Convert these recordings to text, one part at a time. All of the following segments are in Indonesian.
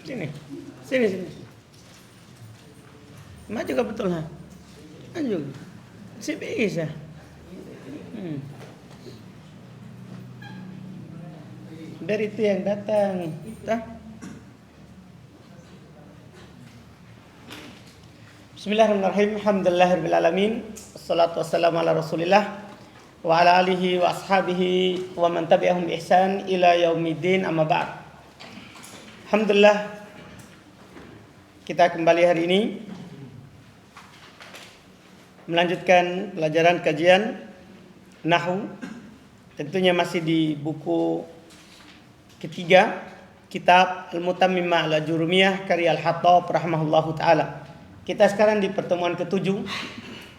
Sini. Sini. Maju juga betul ha. Maju. Si bisa. Dari itu yang datang. Tah. Bismillahirrahmanirrahim. Alhamdulillahirabbil alamin. Wassalatu wassalamu ala Rasulillah wa ala alihi wa ashabihi wa man tabi'ahum bi ihsan ila yaumiddin, amma ba'd. Alhamdulillah, kita kembali hari ini melanjutkan pelajaran kajian Nahwu. Tentunya masih di buku ketiga, kitab Al-Mutammimah Al-Jurumiyah karya Al-Hattab rahimahullahu ta'ala. Kita sekarang di pertemuan ke-7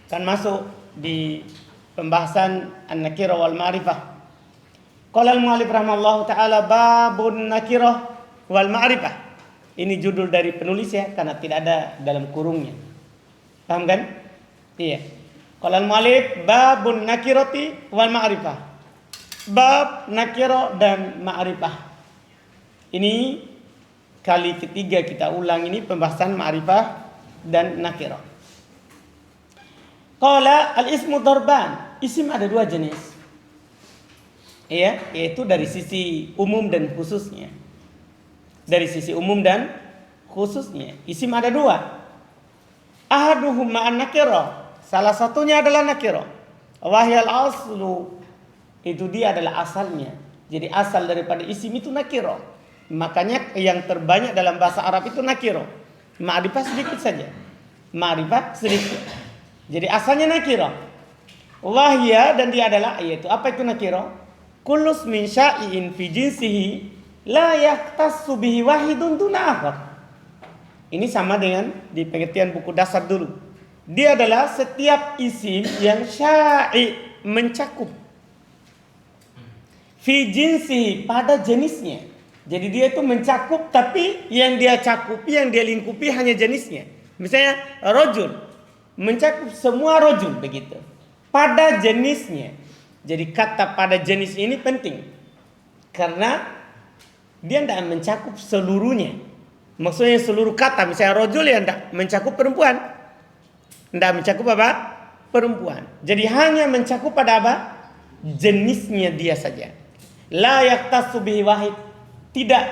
akan masuk di pembahasan An-Nakirah wal Ma'rifah. Qala al-mu'allif rahimahullahu ta'ala babun nakirah wal Ma'rifah. Ini judul dari penulis ya, karena tidak ada dalam kurungnya. Paham kan? Iya. Qala al-mu'allif babun nakirati wal Ma'rifah. Bab nakirah dan ma'rifah. Ini kali ketiga kita ulang ini pembahasan ma'rifah dan nakirah. Qala al-ismu darban. Isim ada dua jenis. Iya, yaitu dari sisi umum dan khususnya. Dari sisi umum dan khususnya. Isim ada dua. Ahaduhuma an-nakirah. Salah satunya adalah nakirah. Wahyal aslu. Itu dia adalah asalnya. Jadi asal daripada isim itu nakirah. Makanya yang terbanyak dalam bahasa Arab itu nakirah. Ma'rifah sedikit saja. Ma'rifah sedikit. Jadi asalnya nakirah. Wahya, dan dia adalah, yaitu apa itu nakirah? Kullus min syai'in fi jinsihi la yahtassu bihi wahidun duna akhar. Ini sama dengan di pengertian buku dasar dulu. Dia adalah setiap isim yang syai' mencakup. Fi jinsihi, pada jenisnya. Jadi dia itu mencakup, tapi yang dia cakupi, yang dia lingkupi hanya jenisnya. Misalnya rojul, mencakup semua rojul begitu. Pada jenisnya. Jadi kata pada jenis ini penting. Karena dia tidak mencakup seluruhnya. Maksudnya seluruh kata, misalnya rojul yang tidak mencakup perempuan. Tidak mencakup apa? Perempuan. Jadi hanya mencakup pada apa? Jenisnya dia saja. La yaktasu bihi wahid. Tidak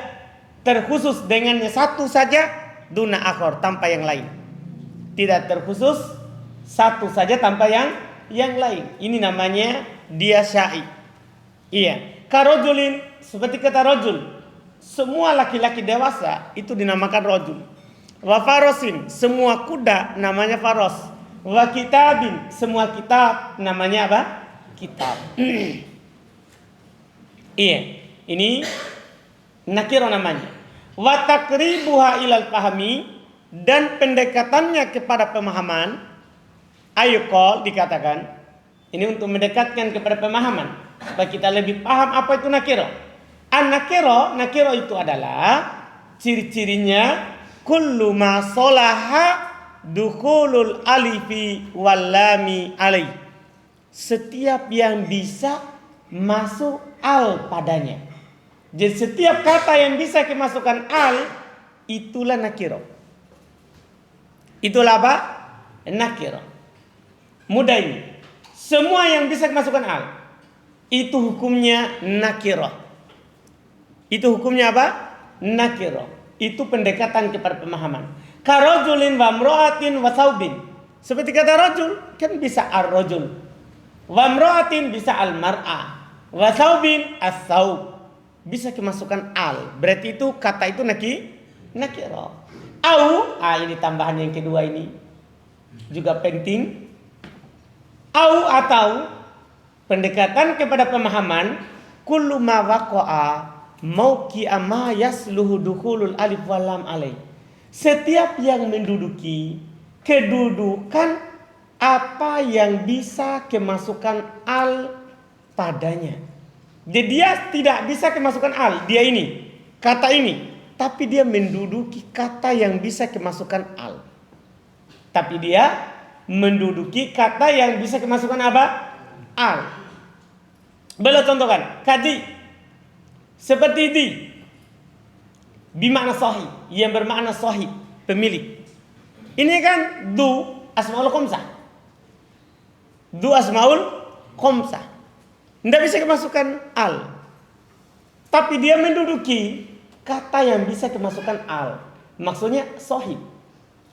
terkhusus dengannya satu saja, duna akhor, tanpa yang lain. Tidak terkhusus satu saja tanpa yang lain. Ini namanya dia syai'. Iya. Karojulin, seperti kata rojul. Semua laki-laki dewasa itu dinamakan rojul. Wa farosin, semua kuda namanya faros. Wa kitabin, semua kitab namanya apa? Kitab. Iya. Ini nakirah namanya. Wa taqribuha ilal fahmi, dan pendekatannya kepada pemahaman. Ayuqal, dikatakan ini untuk mendekatkan kepada pemahaman supaya kita lebih paham apa itu nakirah. An-nakirah, nakirah itu adalah ciri-cirinya kullu ma salaha dukhulul alifi wal lami alai. Setiap yang bisa masuk al padanya. Jadi setiap kata yang bisa kemasukan al, itulah nakirah. Itulah apa? Nakirah. Mudah ini. Semua yang bisa kemasukan al, itu hukumnya nakirah. Itu hukumnya apa? Nakirah. Itu pendekatan kepada pemahaman. Karojulin wa mro'atin wa saubin. Seperti kata rojul, kan bisa ar-rojul. Wa mro'atin bisa al-mar'ah. Wa saubin as-saub. Bisa kemasukan al. Berarti itu kata itu nakirah. Au, ini tambahan yang kedua ini juga penting. Au atau pendekatan kepada pemahaman kullu ma waqa'a mauqi'a ma yasluhu dukhulul alif wal lam alai. Setiap yang menduduki kedudukan apa yang bisa kemasukan al padanya. Jadi dia tidak bisa kemasukan al, dia ini, kata ini. Tapi dia menduduki kata yang bisa kemasukan al. Tapi dia menduduki kata yang bisa kemasukan apa? Al. Boleh contohkan, kadi. Seperti di. Bimakna sahib, yang bermakna sahib, pemilik. Ini kan du asmaul khamsah. Du asmaul khamsah. Tidak bisa kemasukan al. Tapi dia menduduki kata yang bisa kemasukan al. Maksudnya sahib.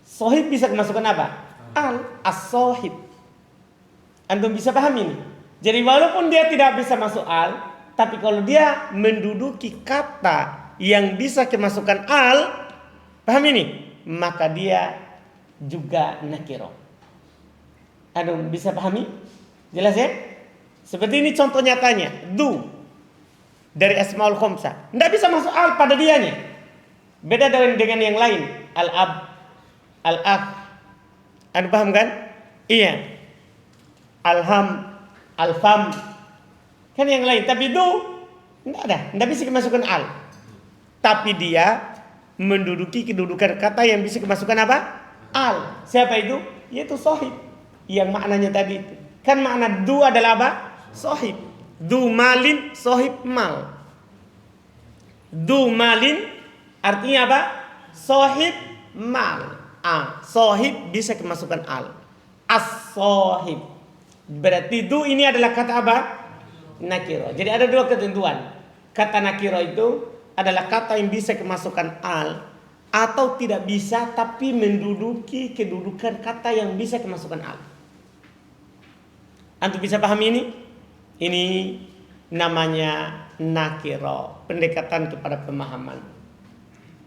Sahib bisa kemasukan apa? Al, as-sahib. Antum bisa paham ini? Jadi walaupun dia tidak bisa masuk al, tapi kalau dia menduduki kata yang bisa kemasukan al, paham ini? Maka dia juga nakiro. Antum bisa pahami? Jelas ya? Seperti ini contoh nyatanya. Du dari asmaul khamsah. Tidak bisa masuk al pada dianya. Beda dengan yang lain. Al-ab, al-akh. Anda paham kan? Iya. Alham, alfam. Kan yang lain. Tapi du tidak ada. Tidak bisa kemasukan al. Tapi dia menduduki kedudukan kata yang bisa kemasukan apa? Al. Siapa itu? Yaitu sahib. Yang maknanya tadi itu. Kan makna du adalah apa? Sahib. Du malin, sahib mal. Du malin artinya apa? Sahib mal. Sahib bisa kemasukan al. As-sahib. Berarti du ini adalah kata apa? Nakiro. Jadi ada dua ketentuan. Kata nakiro itu adalah kata yang bisa kemasukan al atau tidak bisa tapi menduduki kedudukan kata yang bisa kemasukan al. Antum bisa pahami ini? Ini namanya nakiro, pendekatan kepada pemahaman.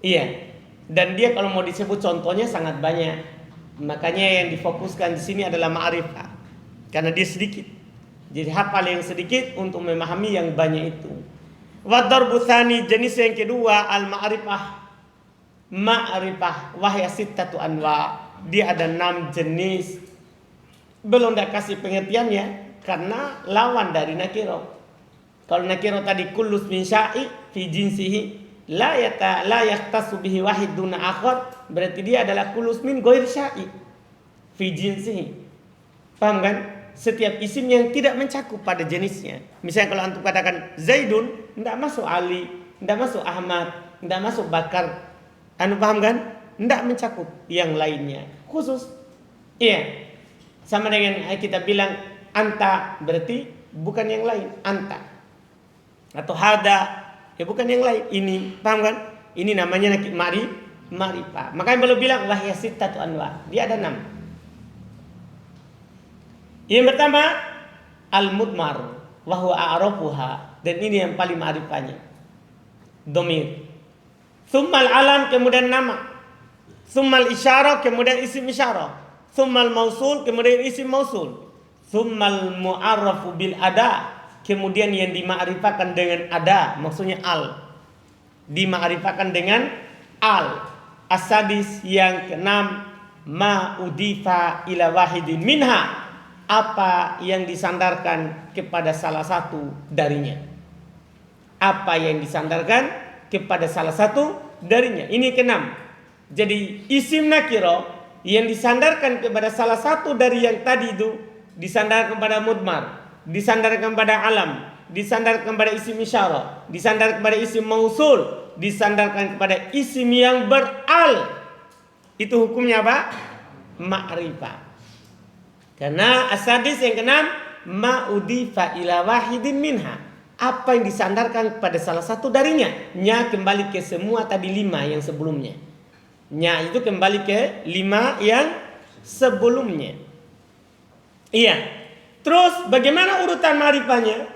Iya. Dan dia kalau mau disebut contohnya sangat banyak. Makanya yang difokuskan di sini adalah ma'rifah. Karena dia sedikit. Jadi hafal yang sedikit untuk memahami yang banyak itu. Wa darbu tsani, jenis yang kedua al-ma'rifah. Ma'rifah wahya sittatu anwa. Dia ada 6 jenis. Belum dah kasih pengertiannya karena lawan dari nakiro. Kalau nakiro tadi kullus min syai fi jinsihi la yaqtasu bihi wahid duna akhar, berarti dia adalah kullus min ghairi syai fi jinsihi. Paham kan? Setiap isim yang tidak mencakup pada jenisnya. Misalnya kalau antum katakan Zaidun, tidak masuk Ali, tidak masuk Ahmad, tidak masuk Bakar. Anu paham kan? Tidak mencakup yang lainnya. Khusus. Iya. Sama dengan kita bilang anta, berarti bukan yang lain, anta. Atau hada, ya bukan yang lain. Ini, paham kan? Ini namanya ma'rifah. Makanya belum bilang wahya sittatu anwa. Dia ada 6. Yang pertama al-mudmar wa huwa a'rafuha, dan ini yang paling ma'rifahnya. Dhamir. Tsummal alam, kemudian nama. Tsummal isyarah, kemudian isim isyarah. Tsummal mausul, kemudian isim mausul. Tsummal mu'arrafu bil ada, kemudian yang dima'rifahkan dengan ada, maksudnya al. Dima'rifahkan dengan al. As-sadis, yang keenam, ma udifa ila wahidin minha, apa yang disandarkan kepada salah satu darinya. Apa yang disandarkan kepada salah satu darinya. Ini keenam. Jadi isim nakiro yang disandarkan kepada salah satu dari yang tadi itu, disandarkan kepada mudmar, disandarkan kepada alam, disandarkan kepada isim isyarah, disandarkan kepada isim mausul, disandarkan kepada isim yang beral. Itu hukumnya apa? Ma'rifah. Karena asadis yang keenam, ma'udifa ila wahidin minha, apa yang disandarkan kepada salah satu darinya. Nya kembali ke semua tadi 5 yang sebelumnya. Nya itu kembali ke 5 yang sebelumnya. Iya. Terus bagaimana urutan ma'rifahnya?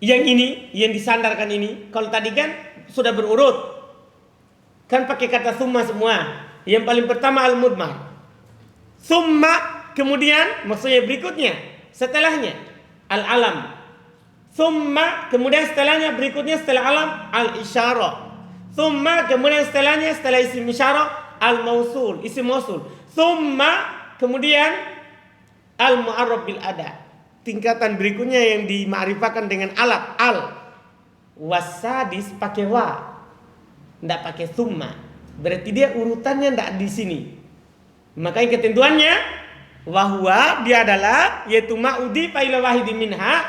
Yang ini, yang disandarkan ini, kalau tadi kan sudah berurut. Kan pakai kata summa semua. Yang paling pertama al-mudmar. Summa, kemudian maksudnya berikutnya, setelahnya al-alam. Summa, kemudian setelahnya berikutnya setelah alam al-isyarah. Summa, kemudian setelahnya setelah isim isyarah al-mausul, isim mausul. Summa, kemudian al-mu'arrab bil ada. Tingkatan berikutnya yang dima'rifahkan dengan alat al. Wasadis pakai wa, tidak pakai summa. Berarti dia urutannya tidak di sini. Makanya ketentuannya wahwa, dia adalah yaitu ma'udi ila wahidin minha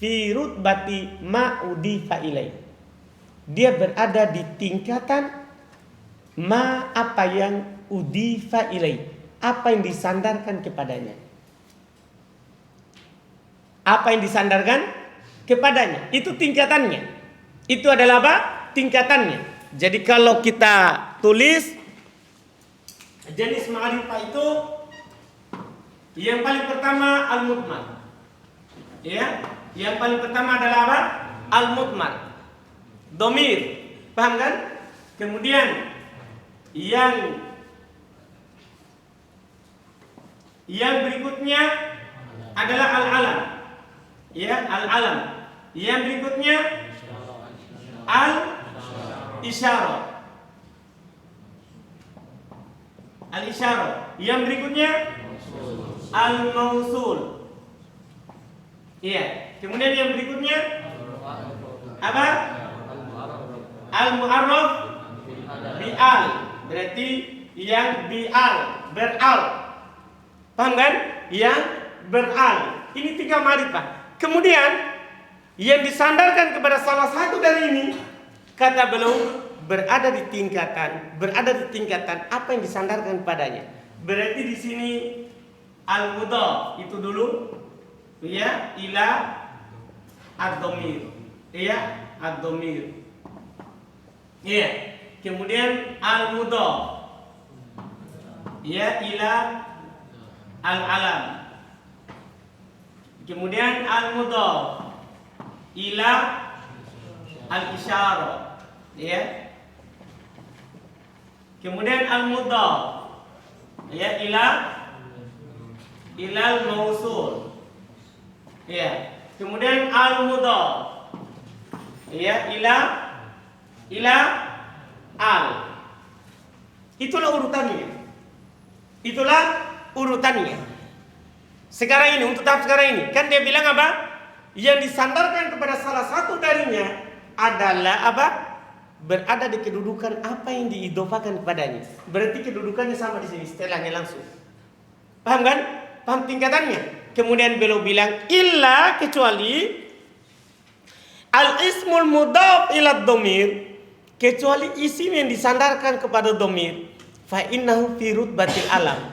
fi rutbati ma'udi ilai. dia berada di tingkatan ma, apa yang udifa ilai, apa yang disandarkan kepadanya. Apa yang disandarkan kepadanya, itu tingkatannya. Itu adalah apa? Tingkatannya. Jadi kalau kita tulis jenis ma'rifah itu, yang paling pertama al-mudmar. Ya, yang paling pertama adalah apa? Al-mudmar. Domir, paham kan? Kemudian yang berikutnya adalah al-alam. Ya, al-alam. Yang berikutnya al-isyarah. Al-isyarah. Yang berikutnya al-mausul. Iya. Kemudian yang berikutnya apa? Al-mu'arraf bi'al. Berarti yang bi'al, beral. Paham kan? Yang beral. Ini 3 ma'rifah. Kemudian yang disandarkan kepada salah satu dari ini, kata beliau, berada di tingkatan apa yang disandarkan padanya. Berarti di sini al-mudhaf itu dulu, ya, ila ad-dhamir, ya, ad-dhamir, ya. Kemudian al-mudhaf, ya, ila al-alam. Kemudian al-mudhaf ila al-isyarah, ya. Kemudian al-mudhaf, ya, ila al-mausul, ya. Kemudian al-mudhaf, ya, ila al. Itulah urutannya. Sekarang ini, untuk tahap sekarang ini, kan dia bilang apa? Yang disandarkan kepada salah satu darinya adalah apa? Berada di kedudukan apa yang diidofakan kepadanya. Berarti kedudukannya sama di sini, setelahnya langsung. Paham kan? Paham tingkatannya. Kemudian beliau bilang illa, kecuali al-ismul mudhaf ila dhamir, kecuali isim yang disandarkan kepada dhamir, fa innahu fi rutbatil alam.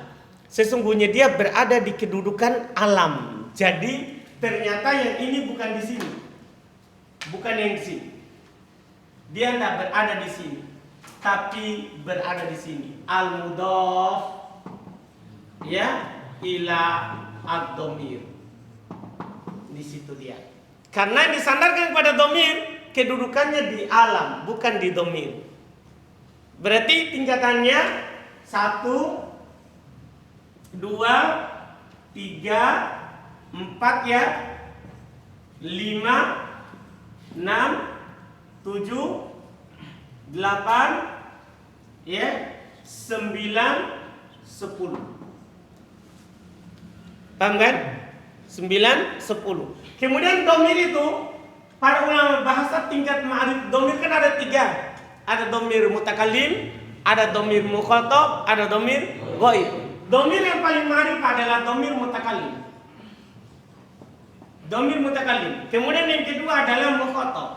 Sesungguhnya dia berada di kedudukan alam. Jadi ternyata yang ini bukan di sini. Bukan yang di sini. Dia tidak berada di sini, tapi berada di sini. Al-mudhaf, ya, ila ad-dhamir. Di situ dia. Karena disandarkan kepada dhamir, kedudukannya di alam, bukan di dhamir. Berarti tingkatannya 1, 2, 3, 4, ya, 5, 6, 7, 8, ya, 9, 10. Paham kan? 9, 10. Kemudian dhamir itu, para ulama bahasa tingkat ma'rif dhamir kan ada 3. Ada dhamir mutakallim, ada dhamir mukhatab, ada dhamir ghaib. Dhamir yang paling ma'rif adalah dhamir mutakallim. Dhamir mutakallim. Kemudian yang kedua adalah mukhatab.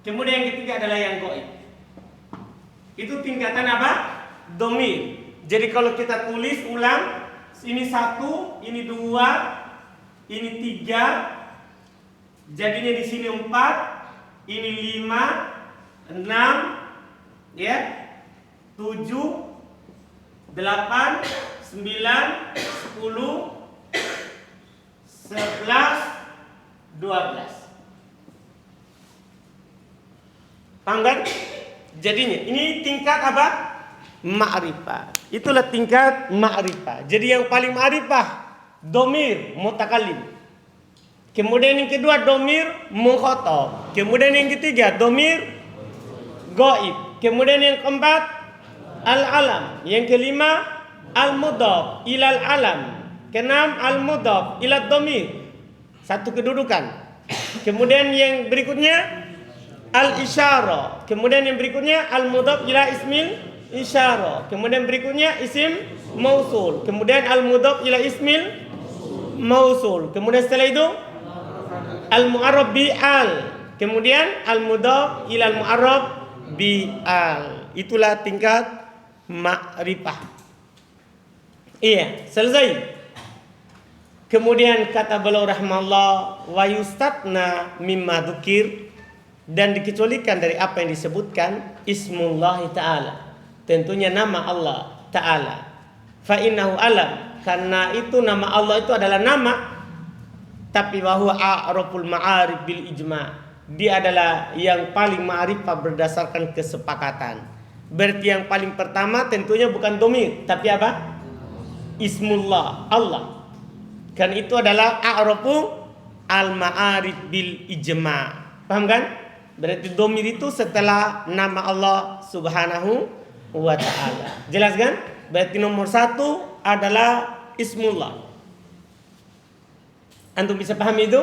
Kemudian yang ketiga adalah yang ghaib. Itu tingkatan apa? Dhamir. Jadi kalau kita tulis ulang, ini 1, ini 2, ini 3, jadinya di sini 4, ini 5, 6, ya, 7, 8, 9, 10, 11, 12. Paham kan? Jadinya ini tingkat apa? Ma'rifah. Itulah tingkat ma'rifah. Jadi yang paling ma'rifah dhamir mutakallim. Kemudian yang kedua dhamir mukhatab. Kemudian yang ketiga dhamir ghaib. Kemudian yang keempat al-alam. Yang kelima al-mudhaf ilal alam. Keenam al-mudhaf ila dhamir. Satu kedudukan. Kemudian yang berikutnya al-isyarah. Kemudian yang berikutnya al-mudhaf ila ismil isyarah. Kemudian berikutnya isim mausul. Kemudian al-mudhaf ila ismil mausul. Kemudian setelah itu al-mu'arrab bi al. Kemudian al-mudhaf ilal mu'arrab bi al. Itulah tingkat ma'rifah. Iya, selesai. Kemudian kata beliau rahmallah wa yustatna mimma dzukir, dan dikecualikan dari apa yang disebutkan ismullah ta'ala, tentunya nama Allah ta'ala. Fa innahu alam, karena itu nama Allah itu adalah nama, tapi wa huwa a'raful ma'arif bil ijma', dia adalah yang paling ma'rifah berdasarkan kesepakatan. Berarti yang paling pertama tentunya bukan domir, tapi apa? Ismullah, Allah. Kan itu adalah a'rafu al-ma'arif bil ijma'. Paham kan? Berarti domir itu setelah nama Allah subhanahu wa ta'ala. Jelas kan? Berarti nomor 1 adalah ismullah. Antum bisa paham itu?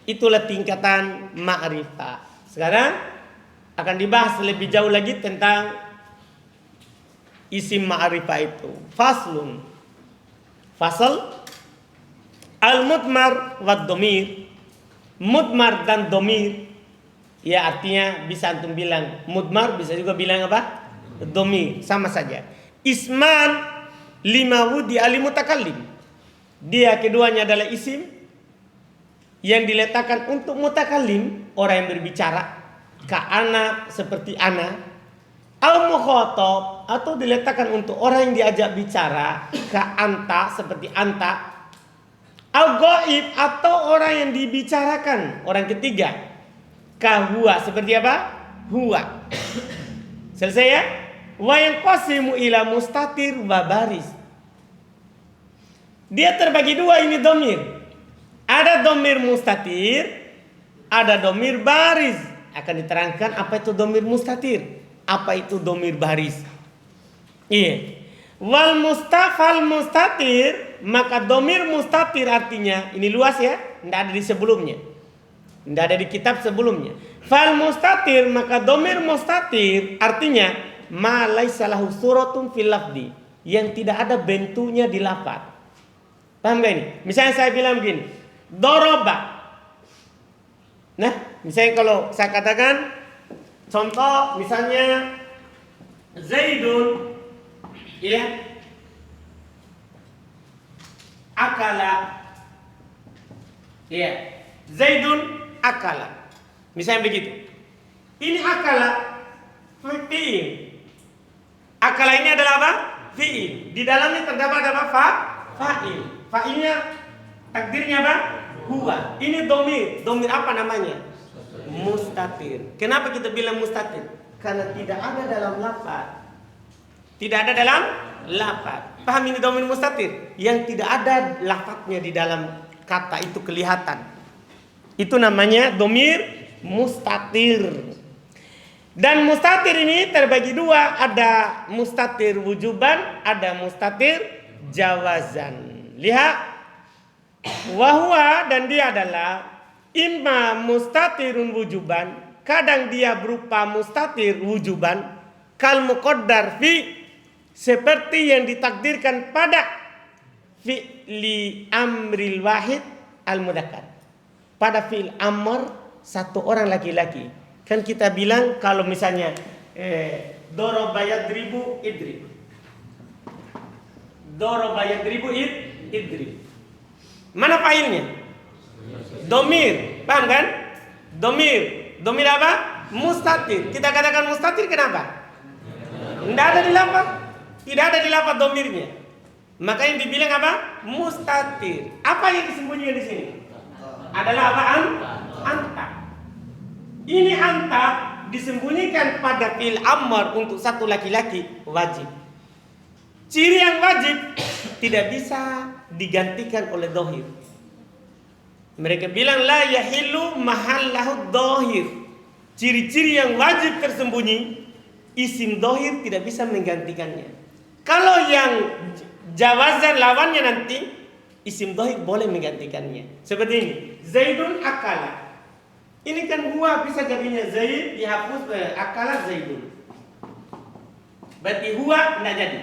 Itulah tingkatan ma'rifah. Sekarang akan dibahas lebih jauh lagi tentang isim ma'rifah itu. Faslun. Fasal al-mudmar wa domir. Mudmar dan domir, ya artinya bisa antum bilang mudmar, bisa juga bilang apa? Domir, sama saja. Isman lima wudi alimutakallim. Dia keduanya adalah isim yang diletakkan untuk mutakallim, orang yang berbicara. Ka'ana seperti ana, al-mukhatab, atau diletakkan untuk orang yang diajak bicara. Ka'anta seperti anta, al-ghaib, atau orang yang dibicarakan, orang ketiga. Kahua seperti apa? Huwa. Selesai ya? Wa yanqasimu ila mustatir wa baris. Dia terbagi dua ini domir. Ada domir mustatir, ada domir baris. Akan diterangkan apa itu domir mustatir, apa itu domir baris. Iya. Wal mustatir, maka domir mustatir artinya, ini luas ya, tidak ada di sebelumnya, tidak ada di kitab sebelumnya. Fal mustatir, maka domir mustatir artinya ma laisa lahu suratun fil lafdi, yang tidak ada bentuknya di lafaz. Paham gak ini? Misalnya saya bilang begini, doroba. Nah, misalnya kalau saya katakan contoh, misalnya Zaidun, ya, akala, ya, Zaidun akala, misalnya begitu. Ini akala fi'il. Akala ini adalah apa? Fi'il. Di dalamnya terdapat apa? Fa'il. Fa'ilnya takdirnya apa? Huwa. Ini domir. Domir apa namanya? Mustatir. Kenapa kita bilang mustatir? Karena tidak ada dalam lafaz. Tidak ada dalam lafaz. Paham ini domir mustatir? Yang tidak ada lafaznya di dalam kata itu kelihatan. Itu namanya domir mustatir. Dan mustatir ini terbagi dua. Ada mustatir wujuban, ada mustatir jawazan. Lihat. Wahwa, dan dia adalah imma mustatirun wujuban. Kadang dia berupa mustatir wujuban, kal muqaddar fi, seperti yang ditakdirkan pada fi'li amril wahid al mudzakkar, pada fi'il amr satu orang laki-laki. Kan kita bilang kalau misalnya daraba yadribu idrib, daraba yadribu idrib, mana fa'ilnya? Domir, paham kan? Domir apa? Mustatir. Kita katakan mustatir kenapa? Tidak ada di lafaz. Tidak ada di lafaz domirnya. Maka yang dibilang apa? Mustatir. Apa yang disembunyikan di sini? Adalah apa? Anta. Ini anta disembunyikan pada fi'il amr untuk satu laki-laki, wajib. Ciri yang wajib tidak bisa digantikan oleh dohir. Mereka bilang la yahillu mahallahu dohir. Ciri-ciri yang wajib tersembunyi, isim dohir tidak bisa menggantikannya. Kalau yang jawazan lawannya nanti, isim dohir boleh menggantikannya. Seperti ini, Zaidun akala. Ini kan huwa bisa jadinya Zaid, dihapus akala Zaidun. Berarti huwa tidak jadi.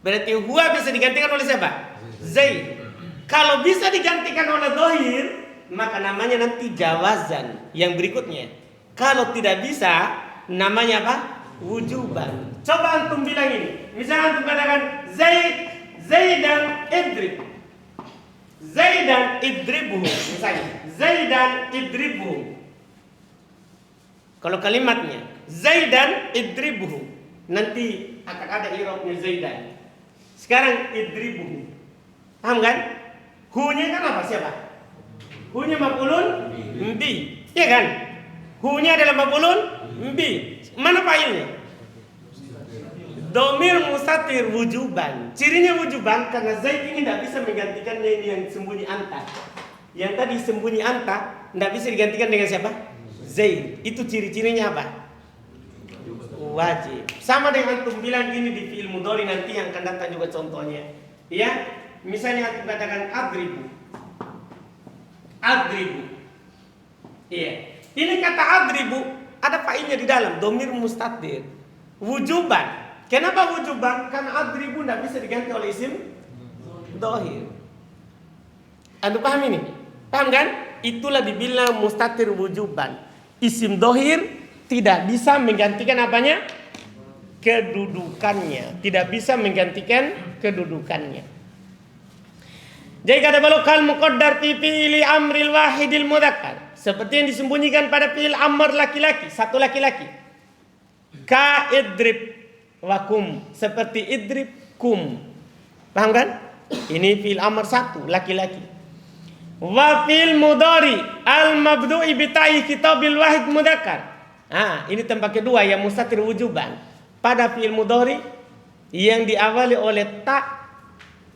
Berarti huwa bisa digantikan oleh siapa? Zaid. Kalau bisa digantikan oleh dohir, maka namanya nanti jawazan yang berikutnya. Kalau tidak bisa, namanya apa? Wujuban. Coba antum bilang ini. Misalnya antum katakan Zaidan idrib. Zaidan idribuhu. Misalnya Zaidan idribuhu. Kalau kalimatnya Zaidan idribuhu, nanti akan ada i'rabnya Zaidan. Sekarang idribuhu. Paham kan? Hu-nya kan apa? Siapa? Hu-nya maf'ulun bi. Iya kan? Hu-nya adalah maf'ulun bi. Mana fa'ilnya? Domir mustatir wujuban. Cirinya wujuban karena Zaid ini tidak bisa menggantikannya ini yang sembunyi anta. Yang tadi sembunyi anta tidak bisa digantikan dengan siapa? Zaid. Itu ciri-cirinya apa? Wajib. Sama dengan antum bilang gini di fi'il mudhari nanti yang akan datang juga contohnya. Ya, misalnya antum katakan adribu. Adribu. Iya. Ini kata adribu ada fa'ilnya di dalam, domir mustatir. Wujuban. Kenapa wujuban? Karena adribu tidak bisa diganti oleh isim dohir. Anda paham ini? Paham kan? Itulah dibilang mustatir wujuban. Isim dohir tidak bisa menggantikan apanya? Kedudukannya. Tidak bisa menggantikan kedudukannya. Jadi kata beliau kal muqaddar fi fi'li amril wahidil mudzakkar. Seperti yang disembunyikan pada fi'il amr laki-laki, satu laki-laki. Ka idrib wakum, seperti idrib kum. Paham kan? Ini fi'il amr satu laki-laki. Wa fi'il mudhari al mabdu'i bi ta'i kitabil wahid mudzakkar. Ini tempat kedua yang mustatir wujuban. Pada fi'il mudhari yang diawali oleh ta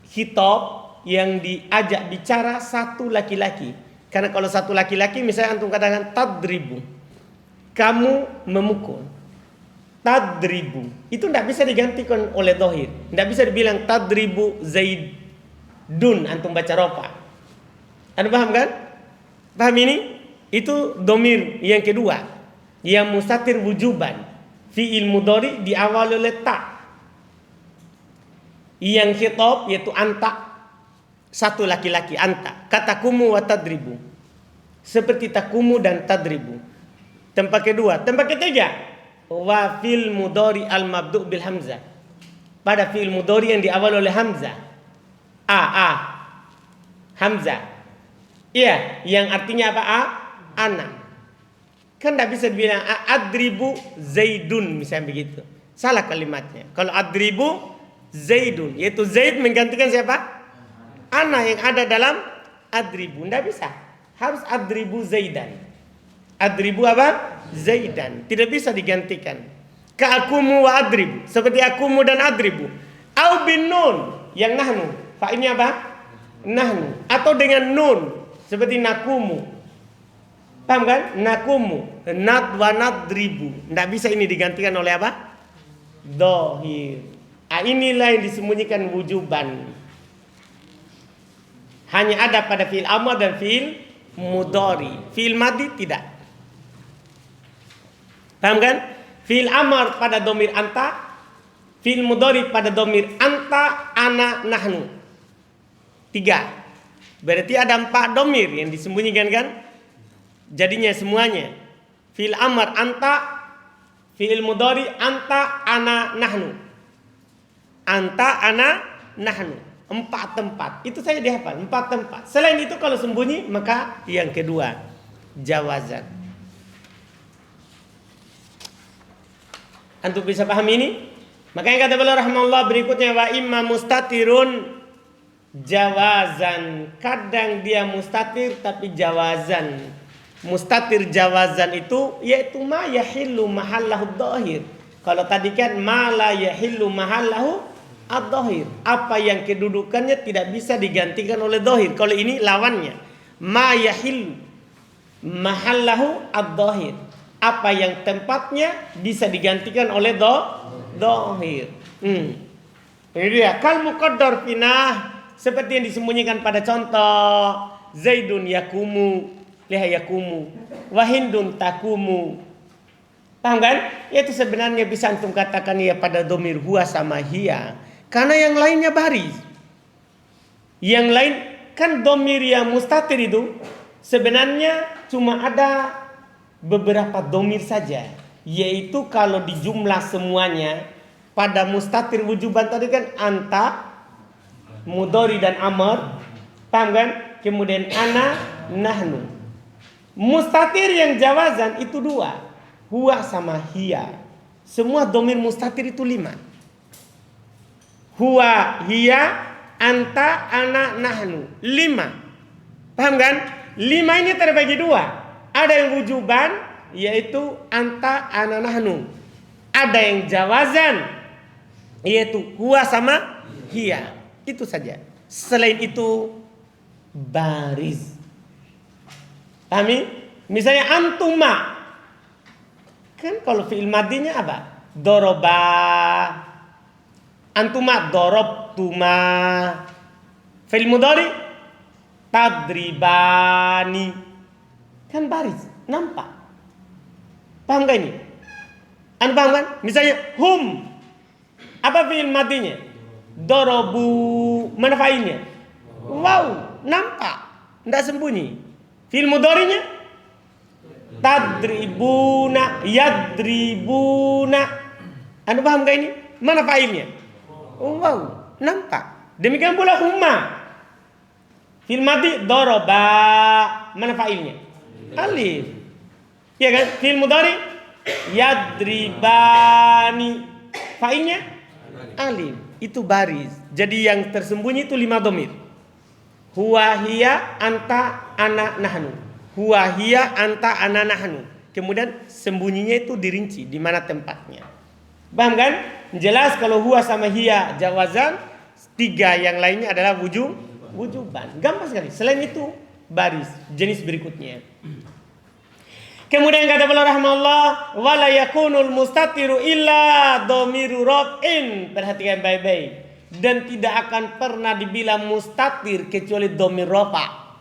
khitab yang diajak bicara satu laki-laki. Karena kalau satu laki-laki misalnya antum katakan tadribu. Kamu memukul. Tadribu. Itu tidak bisa digantikan oleh dohir. Tidak bisa dibilang tadribu Zaidun antum baca rofa. Anda paham kan? Paham ini? Itu domir yang kedua yang mustatir wujuban. Fi'il mudhari diawali oleh ta. Yang khitab yaitu anta, satu laki-laki anta. Katakumu wa tadribu. Seperti takumu dan tadribu. Tempat kedua. Tempat ketiga. Wa fil mudhari al mabdu' bil hamzah. Pada fi'il mudhari yang diawali oleh hamzah. Hamzah. Iya, yang artinya apa? Ana. Kan tidak bisa dibilang adribu Zaidun misalnya begitu. Salah kalimatnya. Kalau adribu Zaidun, yaitu Zaid menggantikan siapa? Ana yang ada dalam adribu. Tidak bisa. Harus adribu Zaidan. Adribu apa? Zaidan. Tidak bisa digantikan. Ka akumu wa adribu. Seperti akumu dan adribu. Au bin nun. Yang nahnu. Fa'ilnya apa? Nahnu. Atau dengan nun. Seperti nakumu. Paham kan? Nakumu. Nad wa nadribu. Tidak bisa ini digantikan oleh apa? Dohir. Inilah yang disembunyikan wujuban. Hanya ada pada fi'il amr dan fi'il mudhari. Fi'il madhi tidak. Paham kan? Fi'il amr pada domir anta, fi'il mudhari pada domir anta, ana, nahnu. 3. Berarti ada 4 domir yang disembunyikan kan? Jadinya semuanya fi'il amr anta, fi'il mudhari anta, ana, nahnu. Anta, ana, nahnu. 4 tempat. Itu saya dihafal. 4 tempat. Selain itu kalau sembunyi maka yang kedua jawazan. Antum bisa paham ini? Makanya kata beliau rahimahullah berikutnya wa imma mustatirun jawazan. Kadang dia mustatir tapi jawazan. Mustatir jawazan itu yaitu ma yahillu mahallahu dhahir. Kalau tadi kan ma la yahillu mahallahu ad-dhahir, apa yang kedudukannya tidak bisa digantikan oleh dhahir. Kalau ini lawannya, ma yahillu mahallahu ad-dhahir, apa yang tempatnya bisa digantikan oleh dhahir. Ini dia kal muqaddar finah, seperti yang disembunyikan pada contoh Zaidun yakumu, liha yakumu, wa Hindun takumu. Paham kan? Itu sebenarnya bisa antum katakan ya pada domir huwa sama hiya. Karena yang lainnya baris. Yang lain kan domir yang mustatir itu Sebenarnya cuma ada beberapa domir saja, yaitu kalau dijumlah semuanya pada mustatir wujuban tadi kan anta, mudhari dan amr, paham kan? Kemudian ana, nahnu. Mustatir yang jawazan itu 2, huwa sama hiya. Semua domir mustatir itu 5. Huwa, hiya, anta, ana, nahnu. 5. Paham kan? 5 ini terbagi 2. Ada yang wujuban, yaitu anta, ana, nahnu. Ada yang jawazan, yaitu huwa sama hiya. Itu saja. Selain itu baris. Pahami? Misalnya antuma. Kan kalau fi'il madinya apa? Doroba. Antuma dorobtuma. Fi'il mudhari tadribani. Kan baris, nampak. Paham gak ini? Anda paham kan? Misalnya hum. Apa fi'il madinya? Dorobu. Mana fa'ilnya? Wow, nampak. Tidak sembunyi. Fi'il mudhari'nya tadribuna, yadribuna. Anda paham gak ini? Mana fa'ilnya? Wow, nampak. Demikian pula humma. Fi'il madhi doroba. Mana fa'ilnya? Alif. Ya kan? Fi'il mudhari yadribani. Fa'ilnya alif. Itu baris. Jadi yang tersembunyi itu 5 domir. Huwa, hiya, anta, ana, nahnu. Huwa, hiya, anta, ana, nahnu. Kemudian sembunyinya itu dirinci di mana tempatnya. Paham kan? Jelas kalau huwa sama hiya jawazan, 3 yang lainnya adalah wujuban. Gampang sekali. Selain itu baris jenis berikutnya. Kemudian kata beliau rahimahullah, wala yakunul mustatiru illa dhamiru raf'in. Perhatikan baik-baik. Dan tidak akan pernah dibilang mustatir kecuali dhamir rafa'.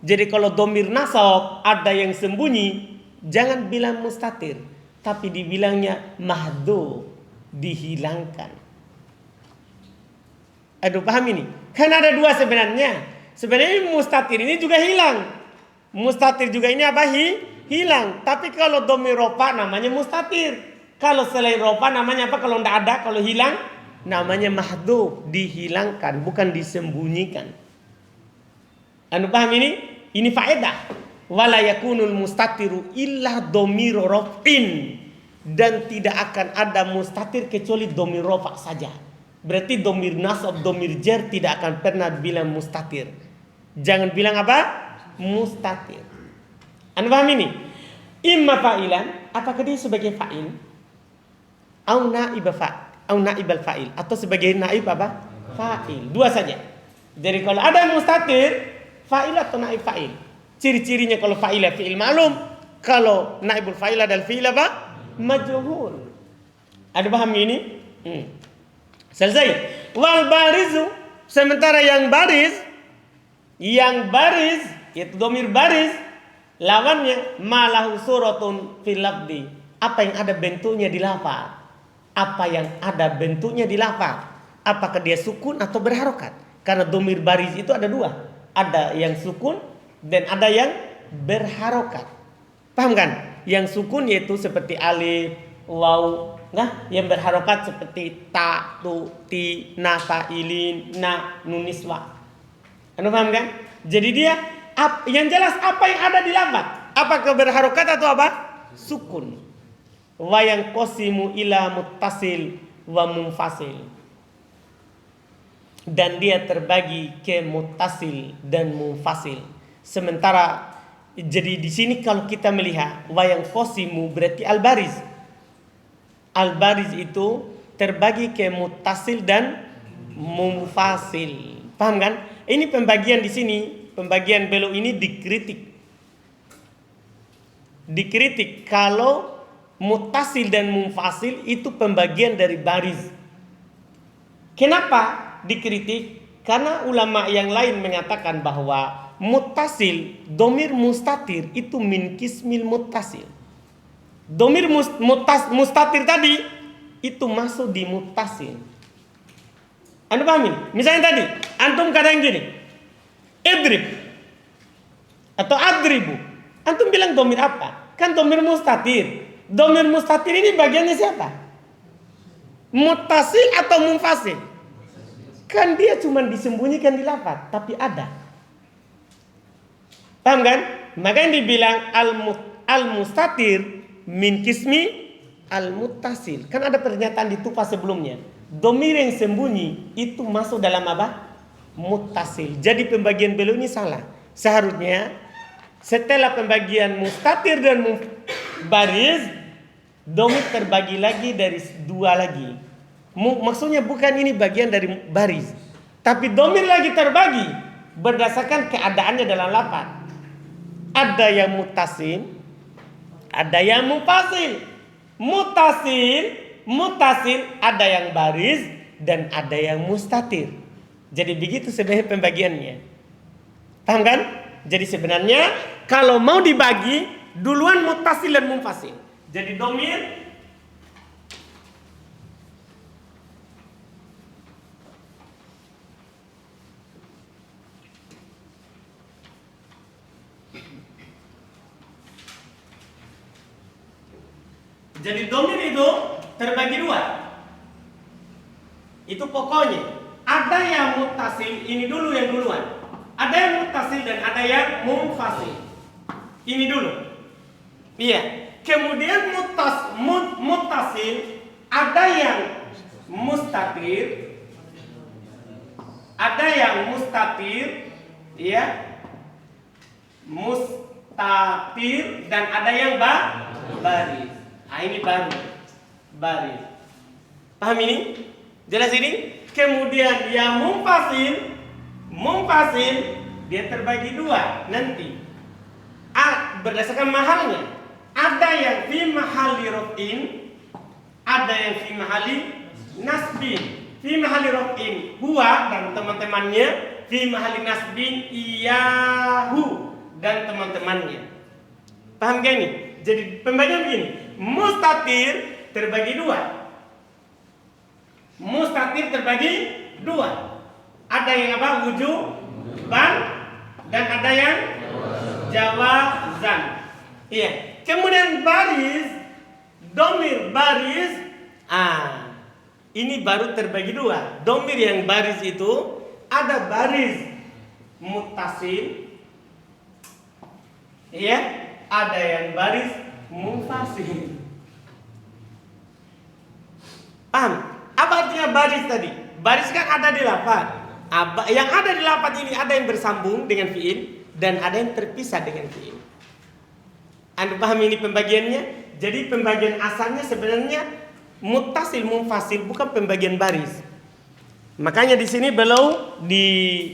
Jadi kalau dhamir nasab ada yang sembunyi, jangan bilang mustatir, tapi dibilangnya mahdu, dihilangkan. Aduh, paham ini? Kan ada 2 sebenarnya. Sebenarnya mustatir ini juga hilang. Mustatir juga ini apa? Hilang. Tapi kalau dhamir rafa' namanya mustatir. Kalau selain rafa' namanya apa? Kalau tidak ada, kalau hilang namanya mahdhuf, dihilangkan, bukan disembunyikan. Anda paham ini? Ini faedah. Wala yakunul mustatiru illa dhamir raf'in. Dan tidak akan ada mustatir kecuali dhamir rafa' saja. Berarti dhamir nasab, dhamir jar tidak akan pernah bilang mustatir. Jangan bilang apa? Mustatir. Anda paham ini? Imma fa'ilan, apakah dia sebagai fa'il? Au naib fa'il. Au naibal fa'il, atau sebagai naib apa? Fa'il. 2 saja. Jadi kalau ada mustatir, fa'il atau naib fa'il. Ciri-cirinya kalau fa'il fi'il ma'lum, kalau naibul fa'il adalah fi'il apa? Majhul. Ada paham ini? Selesai. Wal barizu, sementara yang baris yaitu dhamir baris, lawannya malahu suratun fil lafzi. Apa yang ada bentuknya di lafaz? Apa yang ada bentuknya di lafaz? Apakah dia sukun atau berharokat? Karena dhamir baris itu ada 2. Ada yang sukun dan ada yang berharokat. Paham kan? Yang sukun yaitu seperti alif, waw. Nah, yang berharokat seperti ta, tu, ti, na, fa'ilin, na, nuniswa. Anda paham kan? Jadi dia yang jelas apa yang ada di lafaz. Apakah berharokat atau apa? Sukun. Wa yang qasimu ila muttasil wa munfasil. Dan dia terbagi ke muttasil dan munfasil. Sementara jadi di sini kalau kita melihat wa yang qasimu berarti al-baris. Al-baris itu terbagi ke muttasil dan munfasil. Paham kan? Ini pembagian di sini, pembagian beliau ini dikritik. Dikritik kalau muttasil dan munfasil itu pembagian dari baris. Kenapa dikritik? Karena ulama yang lain mengatakan bahwa muttasil, dhamir mustatir itu min qismil muttasil. Dhamir mustatir tadi itu masuk di muttasil. Anda paham ini? Misalnya tadi antum katakan gini, idrib. atau adribu. Antum bilang domir apa? Kan domir mustatir. Domir mustatir ini bagiannya siapa? Muttasil atau munfasil? Kan dia cuma disembunyikan di lafaz, tapi ada. Paham kan? Makanya dibilang al-mustatir min kismi al-muttasil. Kan ada pernyataan di tupas sebelumnya. Domir yang sembunyi itu masuk dalam apa? Muttasil. Jadi pembagian beliau ini salah. Seharusnya setelah pembagian mustatir dan baris, domir terbagi lagi dari dua lagi. Maksudnya bukan ini bagian dari baris, tapi domir lagi terbagi berdasarkan keadaannya dalam lafaz. Ada yang muttasil, ada yang munfasil. Muttasil ada yang baris dan ada yang mustatir. Jadi begitu sebenarnya pembagiannya. Paham kan? Jadi sebenarnya kalau mau dibagi duluan muttasil dan munfasil. Jadi domir itu terbagi dua. Itu pokoknya. Ada yang muttasil, ini dulu yang duluan. Ada yang muttasil dan ada yang munfasil. Ini dulu. Iya. Kemudian muttasil ada yang mustatir. Ada yang mustatir, ya. Mustatir dan ada yang baris. Nah, ini baris. Paham ini? Jelas ini? Kemudian yang munfasil dia terbagi dua nanti. Berdasarkan mahalnya. Ada yang fi mahali raf'in, ada yang fi mahali nasbin. Fi mahali raf'in huwa dan teman-temannya, fi mahali nasbin iyahu dan teman-temannya. Paham gak ini? Jadi pembagian begini. Mustatir terbagi dua. Mustatir terbagi dua. Ada yang apa? Wujuban dan ada yang jawazan. Iya. Kemudian baris, domir baris. Ini baru terbagi dua. Domir yang baris itu ada baris muttasil. Iya. Ada yang baris munfasil. Paham? Apa artinya baris tadi? Baris kan ada di lafaz. Yang ada di lafaz ini ada yang bersambung dengan fiil dan ada yang terpisah dengan fiil. Anda paham ini pembagiannya? Jadi pembagian asalnya sebenarnya muttasil munfasil, bukan pembagian baris. Makanya di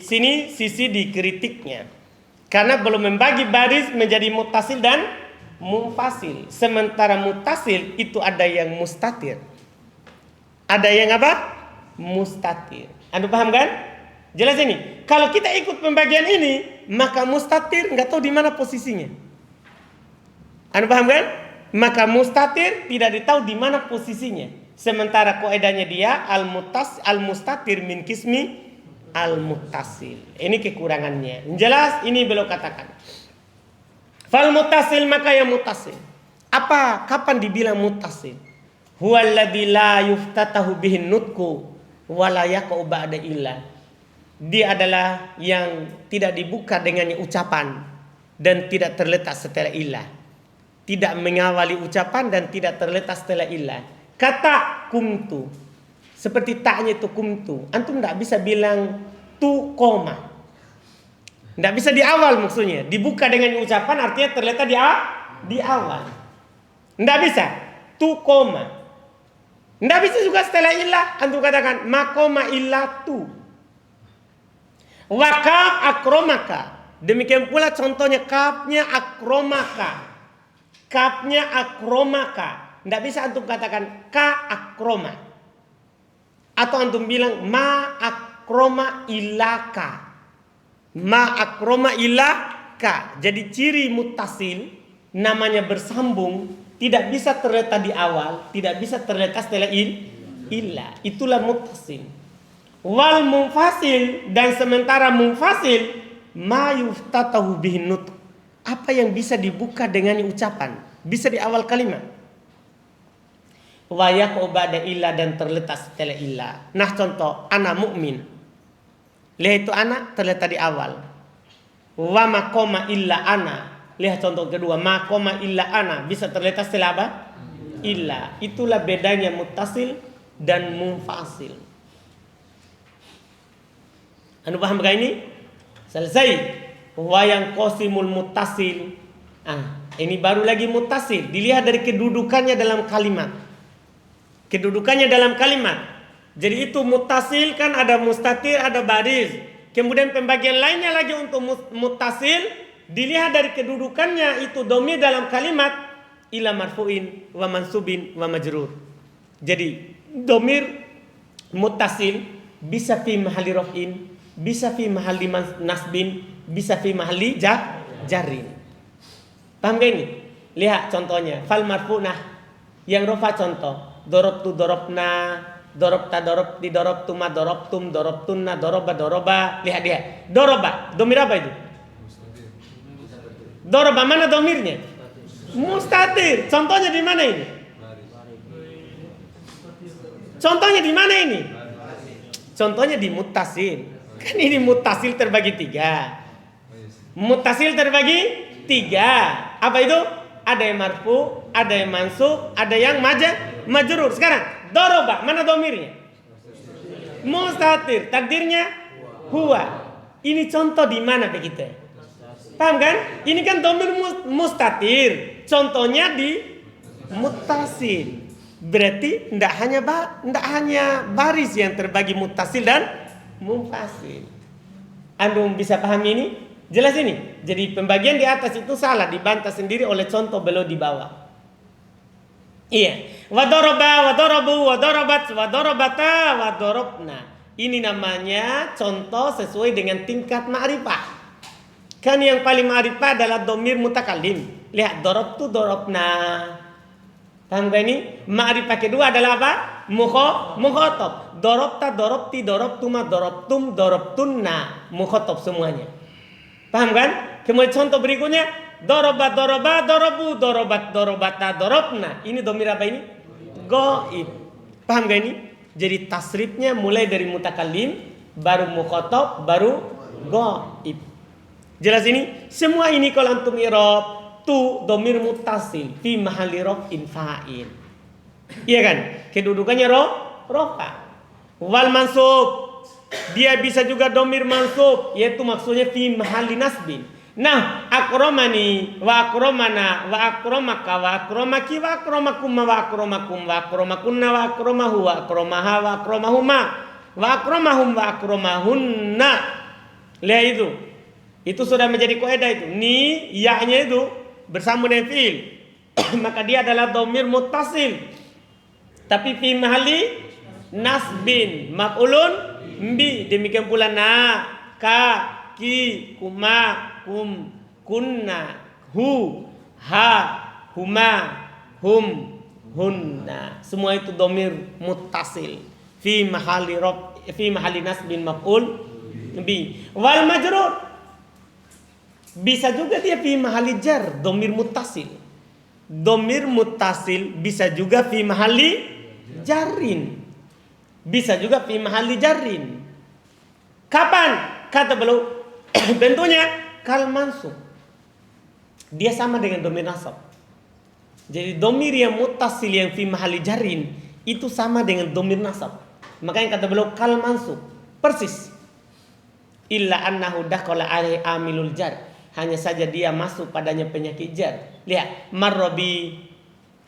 sini sisi dikritiknya. Karena belum membagi baris menjadi muttasil dan munfasil. Sementara muttasil itu ada yang mustatir. Ada yang apa? Mustatir. Anda paham kan? Jelas ini. Kalau kita ikut pembagian ini, maka mustatir nggak tahu di mana posisinya. Anda paham kan? Maka mustatir tidak ditahu di mana posisinya. Sementara kaidahnya dia al-mustatir min kismi al-muttasil. Ini kekurangannya. Jelas ini belum katakan. Fal muttasil maka yang muttasil. Apa? Kapan dibilang muttasil? Huwallazi la yuftatahu bihin nutku wa la yaqau ba'da illa. Dia adalah yang tidak dibuka dengannya ucapan dan tidak terletak setelah illah. Tidak mengawali ucapan dan tidak terletak setelah illah. Kata kumtu. Seperti taknya itu kumtu. Antum tidak bisa bilang tu koma. Tidak bisa di awal maksudnya. Dibuka dengan ucapan artinya terletak di awal. Tidak bisa. Tu koma. Tidak bisa juga setelah ilah. Antum katakan makoma ilah tu. Wakaf akromaka. Demikian pula contohnya kafnya akromaka. Kafnya akromaka. Tidak bisa antum katakan ka akroma. Atau antum bilang ma akroma ilaka. Ma akroma ilaka. Jadi ciri muttasil namanya bersambung. Tidak bisa terletak di awal, tidak bisa terletak setelah illah. Itulah muttasil. Wal munfasil dan sementara munfasil ma yuftatahu bihin nutq. apa yang bisa dibuka dengan ucapan, bisa di awal kalimat. Wa yaqu ba'da illa, dan terletak setelah illa. Nah contoh, ana mukmin. Lihat itu ana terletak di awal. Wa ma koma illa ana. Lihat contoh kedua, ma koma illa ana, bisa terletak setelah apa? Illa. Itulah bedanya muttasil dan munfasil. Anu paham gak ini? Selesai. Wa yang qasimul muttasil. Ini baru lagi muttasil. Dilihat dari kedudukannya dalam kalimat. Kedudukannya dalam kalimat. Jadi itu muttasil kan ada mustatir, ada baris. Kemudian pembagian lainnya lagi untuk muttasil, dilihat dari kedudukannya itu dhamir dalam kalimat ila marfu'in wa mansubin wa majrur. Jadi dhamir muttasil bisa fi mahalli raf'in, bisa fi mahalli nasbin, bisa fi mahalli jarrin. Paham gak ini? Lihat contohnya. Fal marfu'nah yang rafa contoh. Dorobtu dorobna, dorobta dorobti dorobtuma dorobtum dorobtunna doroba doroba. Lihat dia. Doroba. Domir apa itu? Doroba mana domirnya? Mustatir. Contohnya di mana ini? Contohnya di mana ini? Contohnya di muttasil. Kan ini muttasil terbagi 3. Muttasil terbagi 3. Apa itu? Ada yang marfu, ada yang mansub, ada yang majrur. Sekarang doroba mana domirnya? Mustatir. Takdirnya huwa. Ini contoh di mana begitu? Paham kan? Ini kan domir mustatir. Contohnya di muttasil. Berarti tidak hanya baris yang terbagi muttasil dan munfasil. Anda bisa pahami ini? Jelas ini. Jadi pembagian di atas itu salah, dibantah sendiri oleh contoh below di bawah. Iya. Wa daraba, wa darabu, wa darabat, wa darabata, wa darabna. Ini namanya contoh sesuai dengan tingkat ma'rifah. Kan yang paling ma'rifah adalah dhamir mutakallim. Lihat darabtu, darabna. Paham gak ini? Ma'rifah kedua adalah apa? Mukhatab. Darabta, darabti, darabtuma, darabtum, darabtunna. Mukhatab semuanya. Paham kan? Kemudian contoh berikutnya, doroba, doroba, dorobu, dorobat, dorobata, dorobna. Ini domir apa ini? Ghaib. Paham gak ini? Jadi tasrifnya mulai dari mutakallim, baru mukhatab, baru ghaib. Jelas ini? Semua ini kalau antum i'rab, tu domir muttasil fi mahalli raf'in fa'il. Iya kan? Kedudukannya rafa. Wal mansub, dia bisa juga domir mansub, yaitu maksudnya fi mahalli nasbin. Nah, akramani wa akramana wa akramaka wa akramaki wa akramakum wa akramakum wa akramakunna wa akramahu wa akramaha wa akramahuma wa akramahum wa akramahunna. Lihat itu. Itu sudah menjadi kaidah itu. Ni ya-nya itu bersama dengan fi'il. Maka dia adalah domir muttasil. Tapi fi mahalli nasbin, maf'ulun bi. Demikian pula na, ka, ki, kuma, kum, kunna, hu, ha, huma, hum, hunna. Semua itu domir muttasil fi mahalli nasbin maf'ul bi. Wal majrur, bisa juga dia fi mahalli jar, domir muttasil. Domir muttasil bisa juga fi mahalli jarrin. Bisa juga fi mahalli jarrin. Kapan? Kata beliau bentuknya kal mansub. Dia sama dengan domir nasab. Jadi domir yang muttasil yang fi mahalli jarrin itu sama dengan domir nasab. Makanya kata beliau kal mansub. Persis. Illa annahu dakhala alaihi amilul jar. Hanya saja dia masuk padanya penyakit jar. Lihat, marrobi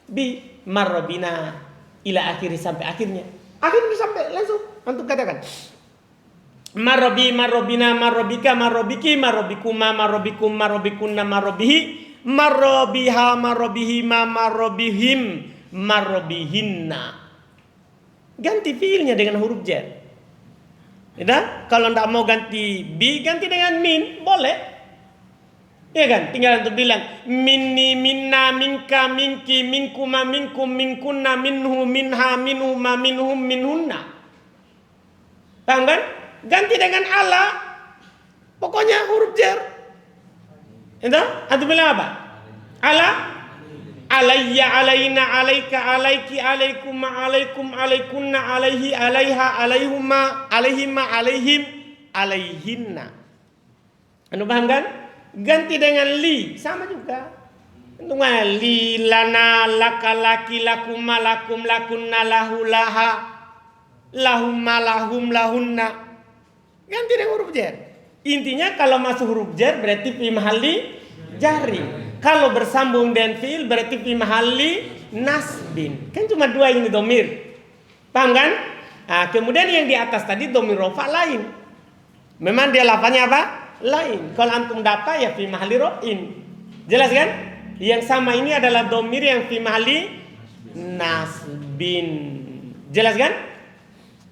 bi marrobina ila akhiri, sampai akhirnya. Akhirnya sampai langsung antum katakan. Marrobi, marrobina, marrobika, marrobiki, marrobikuma, marrobikum, marrobikunna, marrobihi, marrobiha, marrobihima, marrobihim, marrobihinna. Ganti fiilnya dengan huruf jar. Ya, kalau tidak mau ganti bi, ganti dengan min, boleh. Ya kan, tinggal untuk bilang minni, minna, minka, minki, minkuma, minkum, minkunna, minhu, minha, minhuma, minhum, minhunna. Paham kan? Ganti dengan ala. Pokoknya huruf jar. Itu antum bilang apa? Ala alayya alaina alaika alaiki alaikum alaikum alaikunna alaihi alaiha alaihuma alaihima alaihim alaihinna. Anu paham kan? Ganti dengan li, sama juga. Itu mana? Li lana laka laki lakuma lakum lakunna lahu laha lahumma lahum lahunna. Ganti dengan huruf jar. Intinya kalau masuk huruf jar berarti fi mahalli jari. Kalau bersambung dengan fi'il berarti fi mahalli nasbin. Kan cuma dua ini domir. Paham kan? Nah, kemudian yang di atas tadi domir rofa lain. Memang dia lafaznya apa? Lain. Kalau antum dapat ya fi mahalli rof'in. Jelas kan? Yang sama ini adalah domir yang fi mahalli nasbin. Jelas kan?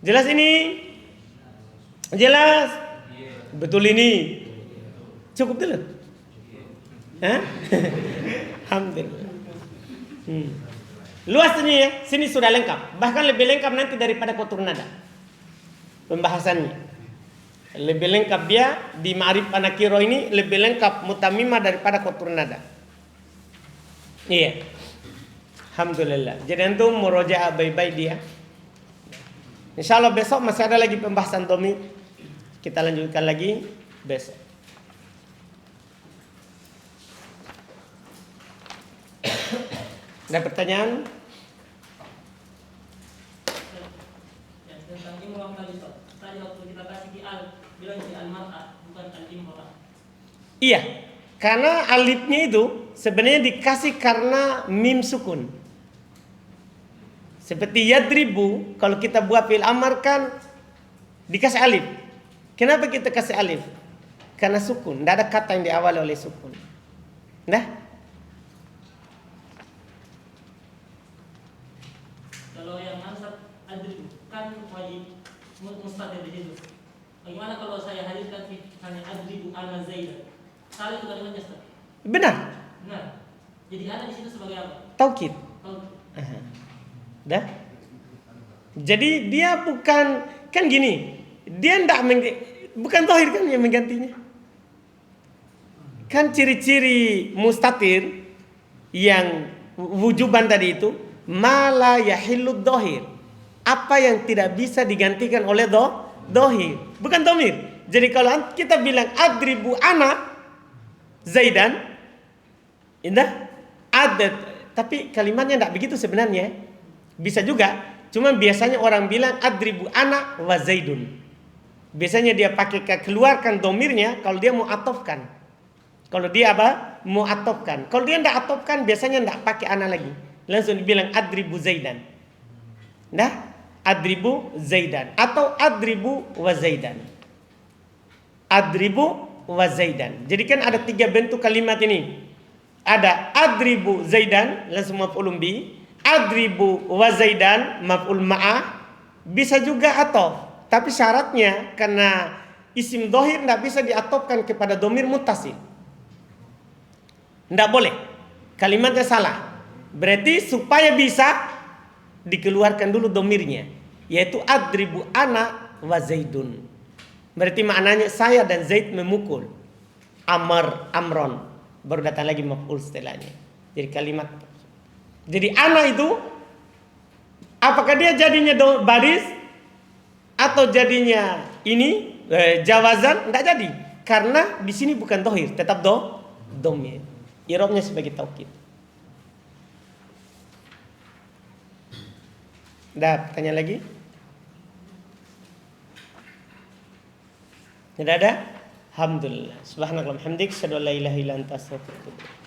Jelas ini? Jelas? Betul ini? Cukup dulu? Hah? Alhamdulillah. Luas ini ya, sini sudah lengkap. Bahkan lebih lengkap nanti daripada kotur nada. Pembahasannya. Lebih lengkap dia di ma'rifah nakiro ini lebih lengkap mutamimah daripada kotur nada. Iya. Alhamdulillah. Jadi antum murojaah baik-baik dia. Insyaallah besok masih ada lagi pembahasan domir. Kita lanjutkan lagi besok. Ada pertanyaan? Tentang imrah tadi waktu kita kasih di al, bilang di al-mar'ah bukan al-imrah. Iya, karena alifnya itu sebenarnya dikasih karena mim sukun. Seperti yadribu, kalau kita buat fi'il amar kan dikasih alif. Kenapa kita kasih alif? Karena sukun, tidak ada kata yang diawali oleh sukun. Nah, Kalau yang ansat adribu kan wajib mustatir di situ. Bagaimana kalau saya hadirkan hanya adribu ana zaidan? Salah itu kalimatnya Ustaz. benar. Benar. Jadi ana di situ sebagai apa? Taukid. Dah. Jadi dia bukan kan gini, dia ndak bukan zahir kan yang menggantinya. Kan ciri-ciri mustatir yang wujuban tadi itu mala yahillu dhahir. Apa yang tidak bisa digantikan oleh dhahir, bukan dhamir. Jadi kalau kita bilang adribu ana zaidan, indah adat, tapi kalimatnya tidak begitu sebenarnya. Bisa juga, cuma biasanya orang bilang adribu ana wa zaidun. Biasanya dia pakai keluarkan domirnya kalau dia mau atofkan. Kalau dia apa? Mau atofkan. Kalau dia tidak atofkan, biasanya tidak pakai ana lagi. Langsung dibilang adribu zaidan. Nah, adribu zaidan atau adribu wa zaidan. Adribu wa zaidan. Jadi kan ada 3 bentuk kalimat ini. Ada adribu zaidan langsung maf'ulun bi. Adribu wa zaidan maf'ul ma'ah, bisa juga atof, tapi syaratnya karena isim dohir tidak bisa diatofkan kepada domir muttasil, tidak boleh, kalimatnya salah. Berarti supaya bisa dikeluarkan dulu domirnya, yaitu adribu ana wa zaidun. Berarti maknanya saya dan Zaid memukul. Amron, baru datang lagi maf'ul setelahnya. Jadi kalimat. Jadi ana itu apakah dia jadinya baris atau jadinya ini jawazan? Tidak jadi, karena di sini bukan dohir, tetap domir. Irobnya sebagai taukid. Ada pertanyaan lagi? Tidak ada? Alhamdulillah. Subhanallah, hamdik, asyhadu an la ilaha illa anta, astaghfiruka.